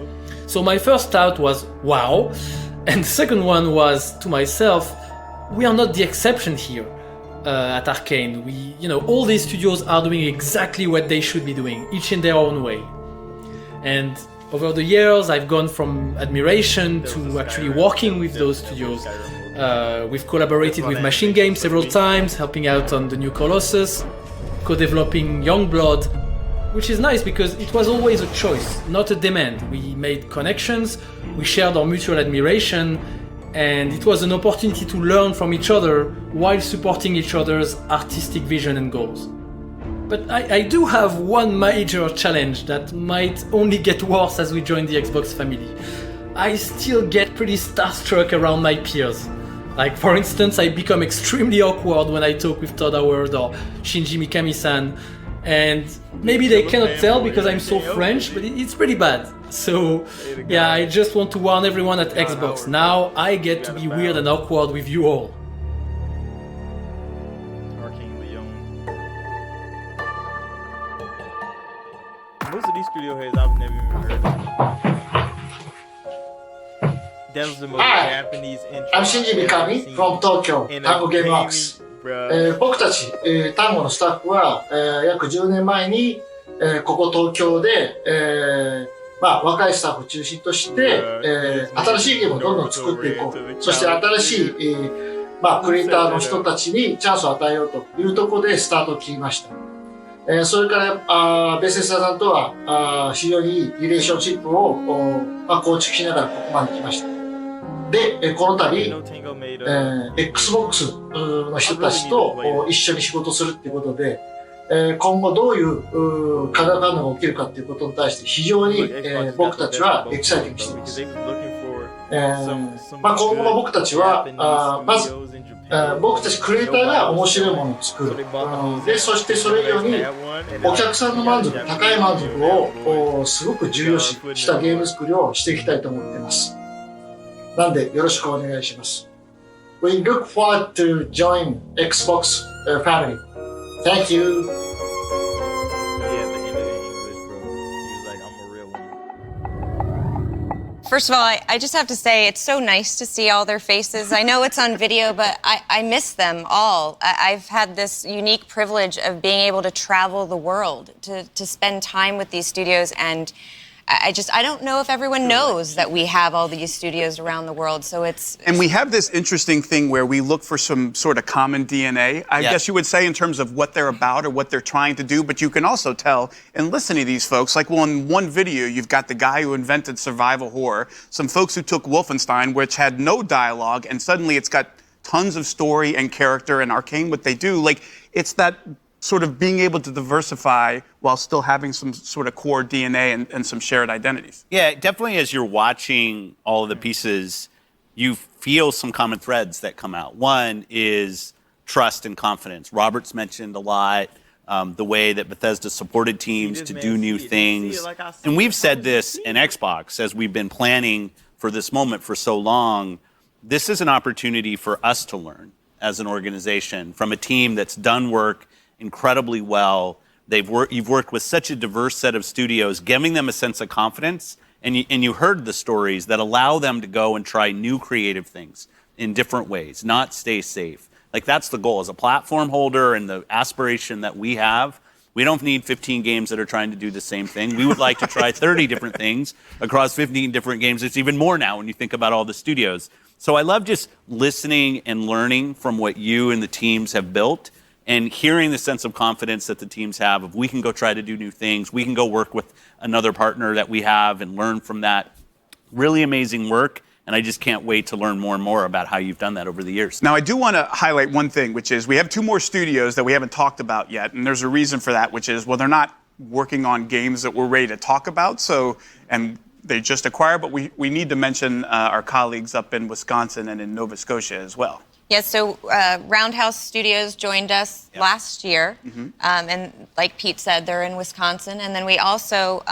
So my first thought was, wow, and the second one was to myself, we are not the exception here at Arcane. All these studios are doing exactly what they should be doing, each in their own way. And over the years, I've gone from admiration to actually working with those studios. We've collaborated with Machine Games several times, helping out on the new Colossus, co-developing Youngblood, which is nice because it was always a choice, not a demand. We made connections, we shared our mutual admiration, and it was an opportunity to learn from each other while supporting each other's artistic vision and goals. But I do have one major challenge that might only get worse as we join the Xbox family. I still get pretty starstruck around my peers. Like, for instance, I become extremely awkward when I talk with Todd Howard or Shinji Mikami-san, and maybe they cannot tell because I'm so French, but it's pretty bad. So, yeah, I just want to warn everyone at Xbox. Now I get to be weird and awkward with you all. Most of these studio heads I've never even heard of. That was the most Japanese intro. I'm Shinji Mikami from Tokyo, Tango Game Works. 僕たち、単語のスタッフは、約10年前に、ここ東京で、若いスタッフを中心として、新しいゲームをどんどん作っていこう。そして新しい、クリエイターの人たちにチャンスを与えようというところでスタートを切りました。それからベセスタさんとは非常にいいリレーションシップを構築しながらここまで来ました。で、この度、Xbox の人たちと一緒に仕事するっていうことで、今後どういう化学反応が起きるかっていうことに対して非常に僕たちはエキサイティングしています。今後の僕たちはまず僕たちクリエイターが面白いものを作る。で、そしてそれ以上にお客さんの満足、高い満足をすごく重要視したゲーム作りをしていきたいと思っています。なんでよろしくお願いします。We look forward to join Xbox family. Thank you. First of all, I just have to say it's so nice to see all their faces. I know it's on video, but I miss them all. I've had this unique privilege of being able to travel the world, to spend time with these studios, and I don't know if everyone knows that we have all these studios around the world, so it's... And we have this interesting thing where we look for some sort of common DNA, I guess you would say, in terms of what they're about or what they're trying to do, but you can also tell in listening to these folks, like, well, in one video, you've got the guy who invented survival horror, some folks who took Wolfenstein, which had no dialogue, and suddenly it's got tons of story and character, and Arcane, what they do, like, it's that sort of being able to diversify while still having some sort of core DNA and some shared identities. Yeah, definitely as you're watching all of the pieces, you feel some common threads that come out. One is trust and confidence. Robert's mentioned a lot the way that Bethesda supported teams to do new things. And we've said this in Xbox as we've been planning for this moment for so long. This is an opportunity for us to learn as an organization from a team that's done work incredibly well. You've worked with such a diverse set of studios, giving them a sense of confidence, and you heard the stories that allow them to go and try new creative things in different ways, not stay safe. Like, that's the goal as a platform holder, and the aspiration that we have. We don't need 15 games that are trying to do the same thing. We would like to try 30 different things across 15 different games. It's even more now when you think about all the studios. So I love just listening and learning from what you and the teams have built, and hearing the sense of confidence that the teams have of we can go try to do new things, we can go work with another partner that we have and learn from that. Really amazing work, and I just can't wait to learn more and more about how you've done that over the years. Now, I do want to highlight one thing, which is we have two more studios that we haven't talked about yet, and there's a reason for that, which is, well, they're not working on games that we're ready to talk about, and they just acquired, but we need to mention our colleagues up in Wisconsin and in Nova Scotia as well. Yes, so Roundhouse Studios joined us last year, and like Pete said, they're in Wisconsin. And then we also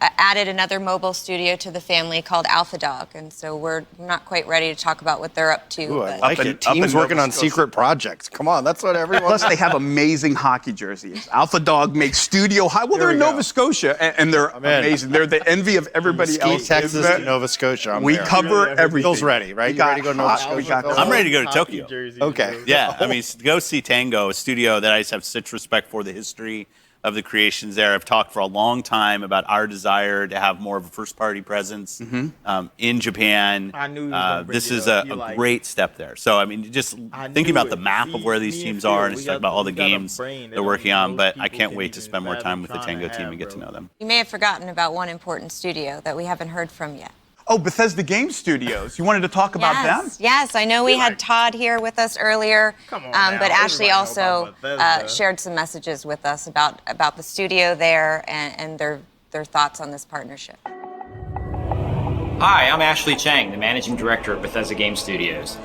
added another mobile studio to the family called Alpha Dog, and so we're not quite ready to talk about what they're up to. Ooh, I like it. Teams working on secret projects. Come on, that's what everyone. Plus, they have amazing hockey jerseys. Alpha Dog makes studio high. Well, they're in Nova Scotia, and they're amazing. They're the envy of everybody else. Texas to Nova Scotia. We cover everything. Phil's ready, right? You ready to go to Nova Scotia? I'm ready to go to Tokyo. Okay. Yeah, I mean, go see Tango, a studio that I just have such respect for the history of the creations there. I've talked for a long time about our desire to have more of a first-party presence in Japan. I knew this is a great step there. So, I mean, just thinking about the map of where these teams are and just talking about all the games they're working on, but I can't wait to spend more time with the Tango team and get to know them. You may have forgotten about one important studio that we haven't heard from yet. Oh, Bethesda Game Studios. You wanted to talk about them? Yes, I know we had Todd here with us earlier, but Ashley also shared some messages with us about the studio there and their thoughts on this partnership. Hi, I'm Ashley Chang, the Managing Director of Bethesda Game Studios.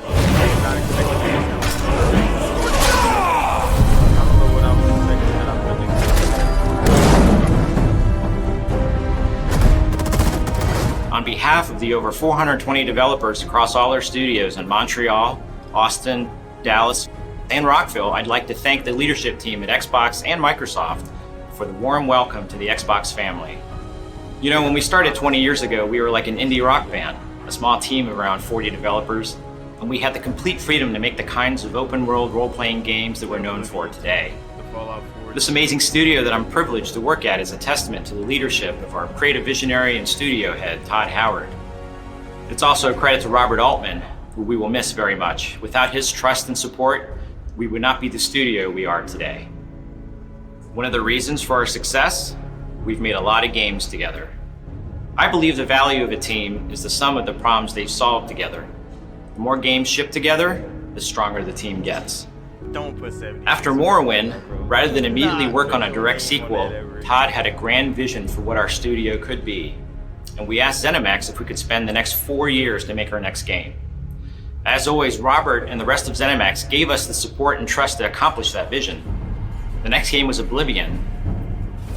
On behalf of the over 420 developers across all our studios in Montreal, Austin, Dallas, and Rockville, I'd like to thank the leadership team at Xbox and Microsoft for the warm welcome to the Xbox family. You know, when we started 20 years ago, we were like an indie rock band, a small team of around 40 developers, and we had the complete freedom to make the kinds of open-world role-playing games that we're known for today. This amazing studio that I'm privileged to work at is a testament to the leadership of our creative visionary and studio head, Todd Howard. It's also a credit to Robert Altman, who we will miss very much. Without his trust and support, we would not be the studio we are today. One of the reasons for our success, we've made a lot of games together. I believe the value of a team is the sum of the problems they've solved together. The more games shipped together, the stronger the team gets. Don't put 70. After Morrowind, rather than immediately work on a direct sequel, Todd had a grand vision for what our studio could be. And we asked ZeniMax if we could spend the next 4 years to make our next game. As always, Robert and the rest of ZeniMax gave us the support and trust to accomplish that vision. The next game was Oblivion,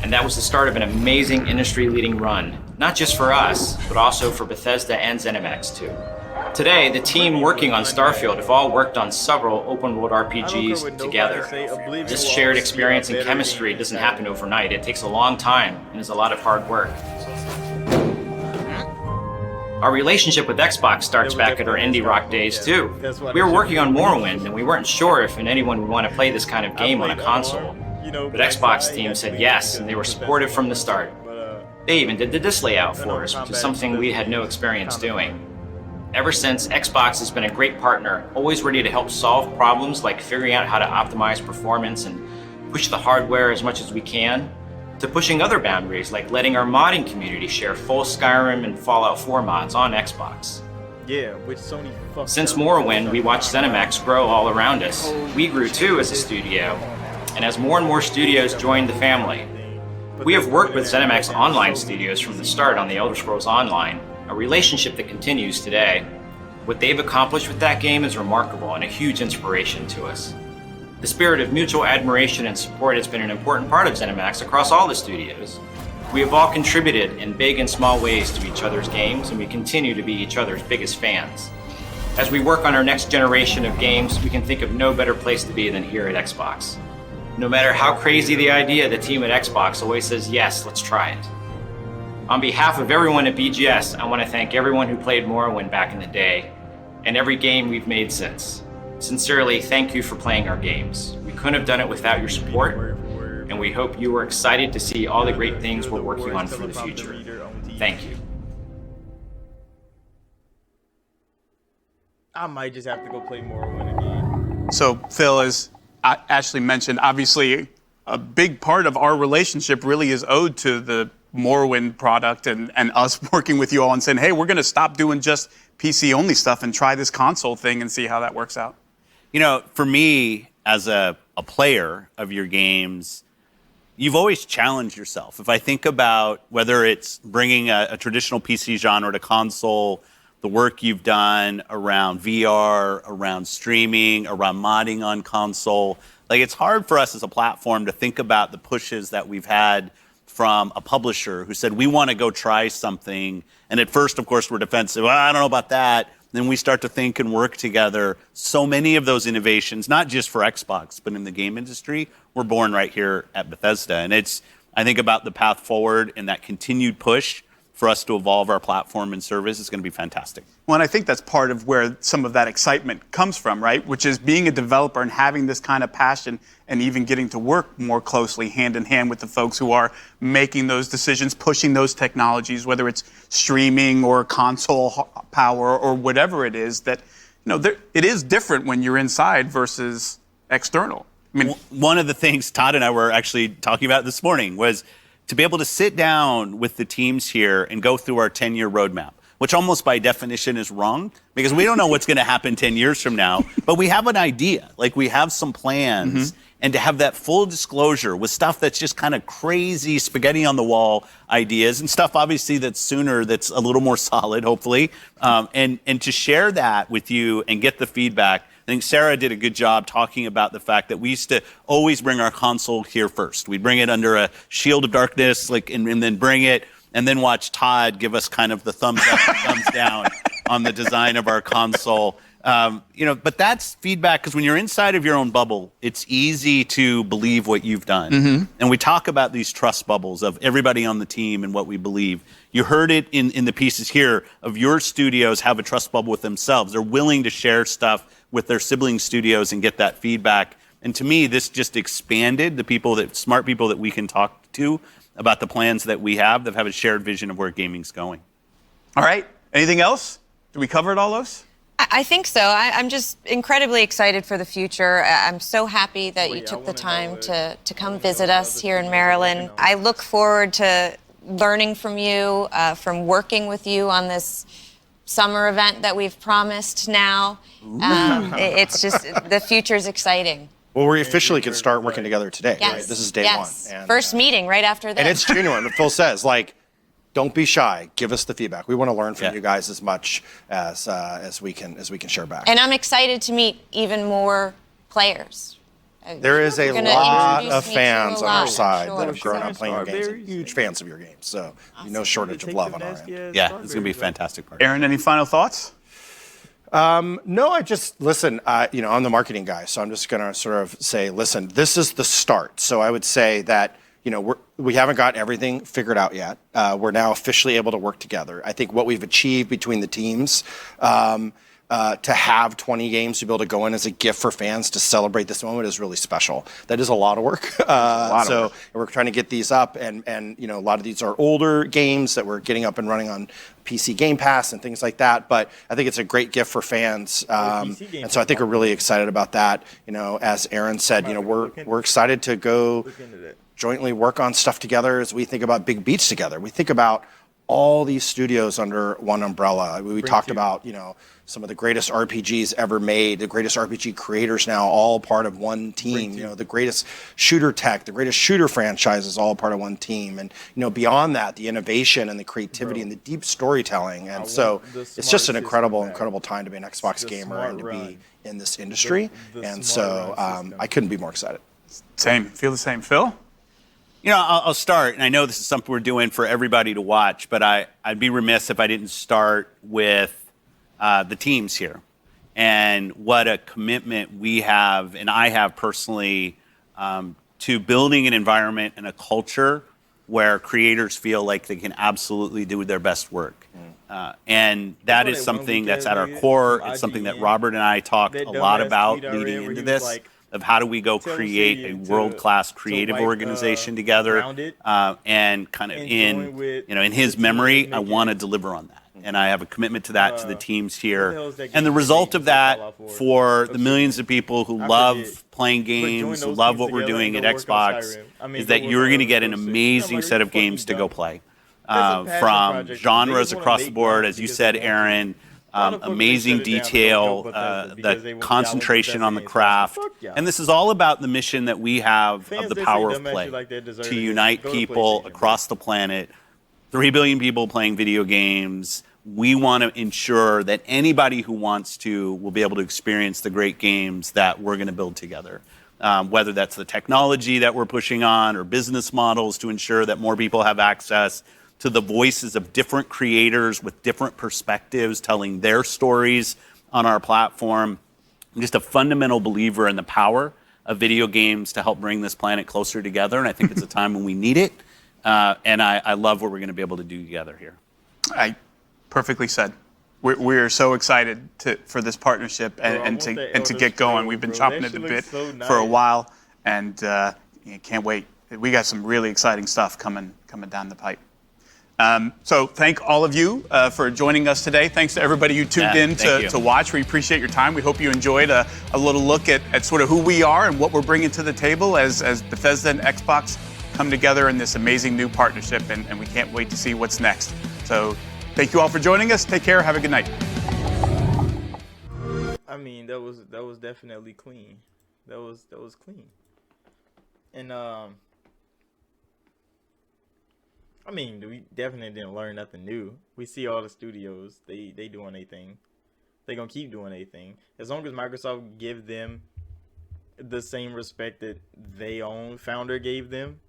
and that was the start of an amazing industry-leading run, not just for us, but also for Bethesda and ZeniMax too. Today, the team working on Starfield have all worked on several open-world RPGs together. This shared experience and chemistry doesn't happen overnight. It takes a long time and is a lot of hard work. Our relationship with Xbox starts back at our indie rock days too. We were working on Morrowind and we weren't sure if anyone would want to play this kind of game on a console. But Xbox team said yes, and they were supportive from the start. They even did the disc layout for us, which is something we had no experience doing. Ever since, Xbox has been a great partner, always ready to help solve problems like figuring out how to optimize performance and push the hardware as much as we can, to pushing other boundaries like letting our modding community share full Skyrim and Fallout 4 mods on Xbox. Yeah, which Sony fucked Since up. Morrowind, we watched ZeniMax grow all around us. We grew too as a studio, and as more and more studios joined the family. We have worked with ZeniMax Online Studios from the start on the Elder Scrolls Online, a relationship that continues today. What they've accomplished with that game is remarkable and a huge inspiration to us. The spirit of mutual admiration and support has been an important part of ZeniMax across all the studios. We have all contributed in big and small ways to each other's games, and we continue to be each other's biggest fans. As we work on our next generation of games, we can think of no better place to be than here at Xbox. No matter how crazy the idea, the team at Xbox always says, yes, let's try it. On behalf of everyone at BGS, I want to thank everyone who played Morrowind back in the day, and every game we've made since. Sincerely, thank you for playing our games. We couldn't have done it without your support, and we hope you are excited to see all the great things we're working on for the future. Thank you. I might just have to go play Morrowind again. So, Phil, as Ashley mentioned, obviously a big part of our relationship really is owed to the Morrowind product and us working with you all and saying, hey, we're going to stop doing just PC-only stuff and try this console thing and see how that works out. You know, for me, as a player of your games, you've always challenged yourself. If I think about whether it's bringing a traditional PC genre to console, the work you've done around VR, around streaming, around modding on console, like it's hard for us as a platform to think about the pushes that we've had from a publisher who said, we want to go try something. And at first, of course, we're defensive. Well, I don't know about that. Then we start to think and work together. So many of those innovations, not just for Xbox, but in the game industry, were born right here at Bethesda. And I think about the path forward and that continued push for us to evolve our platform and service is going to be fantastic. Well, and I think that's part of where some of that excitement comes from, right? Which is being a developer and having this kind of passion and even getting to work more closely hand in hand with the folks who are making those decisions, pushing those technologies, whether it's streaming or console power or whatever it is, that, it is different when you're inside versus external. I mean, one of the things Todd and I were actually talking about this morning was to be able to sit down with the teams here and go through our 10-year roadmap, which almost by definition is wrong because we don't know what's going to happen 10 years from now, but we have an idea, like we have some plans, and to have that full disclosure with stuff that's just kind of crazy spaghetti on the wall ideas and stuff obviously that's sooner, that's a little more solid, hopefully, and to share that with you and get the feedback. I think Sarah did a good job talking about the fact that we used to always bring our console here first. We'd bring it under a shield of darkness, and then bring it, and then watch Todd give us kind of the thumbs up and thumbs down on the design of our console. But that's feedback because when you're inside of your own bubble, it's easy to believe what you've done. And we talk about these trust bubbles of everybody on the team and what we believe. You heard it in the pieces here of your studios have a trust bubble with themselves. They're willing to share stuff with their sibling studios and get that feedback. And to me, this just expanded the smart people that we can talk to about the plans that we have that have a shared vision of where gaming's going. All right. Anything else? Did we cover it all, those? I think so. I'm just incredibly excited for the future. I'm so happy that you took the time to come visit us here in Maryland. I look forward to learning from you, from working with you on this summer event that we've promised now. It's just, the future's exciting. Well, we officially can start working together today, right? This is day one. And, first meeting right after this. And it's genuine. Phil says, don't be shy. Give us the feedback. We want to learn from you guys as much as we can share back. And I'm excited to meet even more players. There is a lot of fans on our side that have grown up playing your games. And huge fans of your games. So no shortage of love on our end. Yeah, it's going to be a fantastic part. Aaron, any final thoughts? No, I just, listen, I'm the marketing guy, so I'm just going to sort of say, listen, this is the start. So I would say that, we haven't got everything figured out yet. We're now officially able to work together. I think what we've achieved between the teams, to have 20 games to be able to go in as a gift for fans to celebrate this moment is really special. That is a lot of work. So we're trying to get these up, and a lot of these are older games that we're getting up and running on PC Game Pass and things like that. But I think it's a great gift for fans, and so I think we're really excited about that. As Aaron said, we're excited to go jointly work on stuff together as we think about big beats together. We think about all these studios under one umbrella. We talked about, some of the greatest RPGs ever made, the greatest RPG creators now, all part of one team. The greatest shooter tech, the greatest shooter franchises, all part of one team. And, beyond that, the innovation and the creativity and the deep storytelling. And so it's just an incredible time to be an Xbox gamer and to be in this industry. And so I couldn't be more excited. Same. Feel the same. Phil? I'll start, and I know this is something we're doing for everybody to watch, but I'd be remiss if I didn't start with the teams here and what a commitment we have, and I have personally, to building an environment and a culture where creators feel like they can absolutely do their best work. And that is something that's at our core. It's something that Robert and I talked a lot about leading into this. Of how do we go create a world-class creative organization together, and kind of in his memory, I want to deliver on that, and I have a commitment to that to the teams here, and the result of that for the millions of people who love playing games, who love what we're doing at Xbox, is that you're going to get an amazing set of games to go play, from genres across the board, as you said, Aaron. Amazing detail, the concentration on the craft. And this is all about the mission that we have of the power of play, to unite people across the planet. 3 billion people playing video games. We want to ensure that anybody who wants to will be able to experience the great games that we're going to build together. whether that's the technology that we're pushing on or business models to ensure that more people have access to the voices of different creators with different perspectives telling their stories on our platform. I'm just a fundamental believer in the power of video games to help bring this planet closer together, and I think it's a time when we need it, and I love what we're going to be able to do together here. Perfectly said. We're so excited for this partnership and to get going. We've been chopping it a bit for a while, and can't wait. We got some really exciting stuff coming down the pipe. So thank all of you for joining us today. Thanks to everybody who tuned in to watch. We appreciate your time. We hope you enjoyed a little look at sort of who we are and what we're bringing to the table as Bethesda and Xbox come together in this amazing new partnership, and we can't wait to see what's next. So thank you all for joining us. Take care. Have a good night. I mean, that was definitely clean. That was clean. And I mean, we definitely didn't learn nothing new. We see all the studios, they doing their thing. They gonna keep doing their thing. As long as Microsoft give them the same respect that their own founder gave them,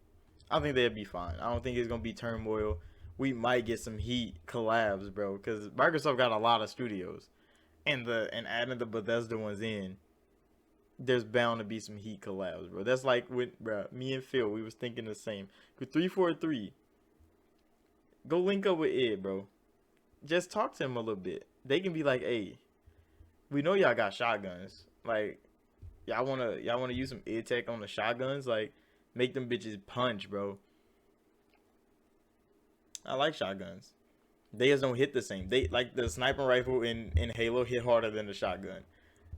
I think they'll be fine. I don't think it's gonna be turmoil. We might get some heat collabs, bro, because Microsoft got a lot of studios, and adding the Bethesda ones in, there's bound to be some heat collabs, bro. That's like with me and Phil, we was thinking the same. With 343, go link up with Ed, bro. Just talk to him a little bit. They can be like, hey, we know y'all got shotguns. Like, y'all wanna use some Ed tech on the shotguns? Like, make them bitches punch, bro. I like shotguns. They just don't hit the same. They like the sniper rifle in Halo hit harder than the shotgun.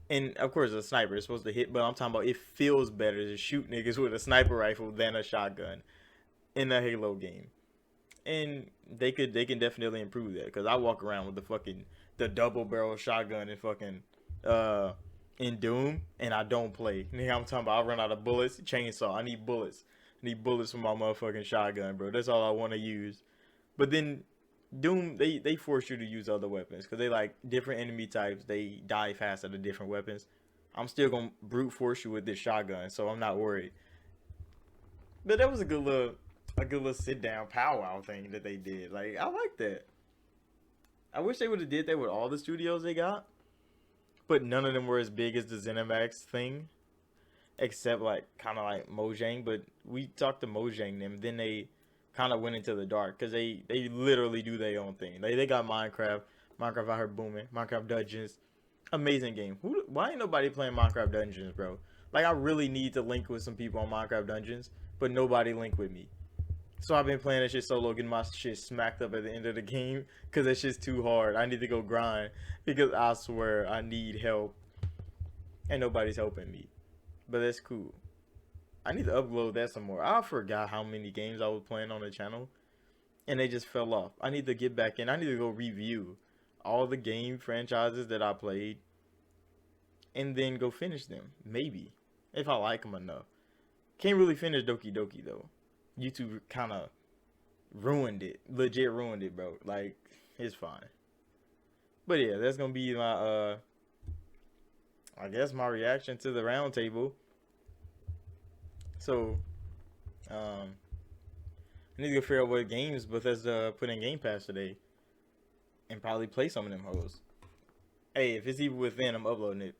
And of course the sniper is supposed to hit, but I'm talking about it feels better to shoot niggas with a sniper rifle than a shotgun in a Halo game. And they can definitely improve that, because I walk around with the double barrel shotgun in Doom, and I don't play. Nigga, I'm talking about I run out of bullets, chainsaw. I need bullets. I need bullets for my motherfucking shotgun, bro. That's all I want to use. But then Doom, they force you to use other weapons, because they like different enemy types. They die faster to different weapons. I'm still gonna brute force you with this shotgun, so I'm not worried. But that was a good little sit down powwow thing that they did. Like, I like that. I wish they would have did that with all the studios they got, but none of them were as big as the ZeniMax thing, except like kind of like Mojang. But we talked to Mojang them, then they kind of went into the dark, because they literally do their own thing. They got Minecraft out here booming. Minecraft Dungeons, amazing game. Why ain't nobody playing Minecraft Dungeons, bro? Like, I really need to link with some people on Minecraft Dungeons, but nobody link with me. So I've been playing that shit solo, getting my shit smacked up at the end of the game, because that shit's too hard. I need to go grind, because I swear I need help, and nobody's helping me. But that's cool. I need to upload that some more. I forgot how many games I was playing on the channel, and they just fell off. I need to get back in. I need to go review all the game franchises that I played, and then go finish them. Maybe, if I like them enough. Can't really finish Doki Doki, though. YouTube kind of ruined it. Legit ruined it, bro. Like, it's fine. But yeah, that's going to be my, I guess my reaction to the roundtable. So, I need to go figure out what games Bethesda put in Game Pass today, and probably play some of them hoes. Hey, if it's even within, I'm uploading it.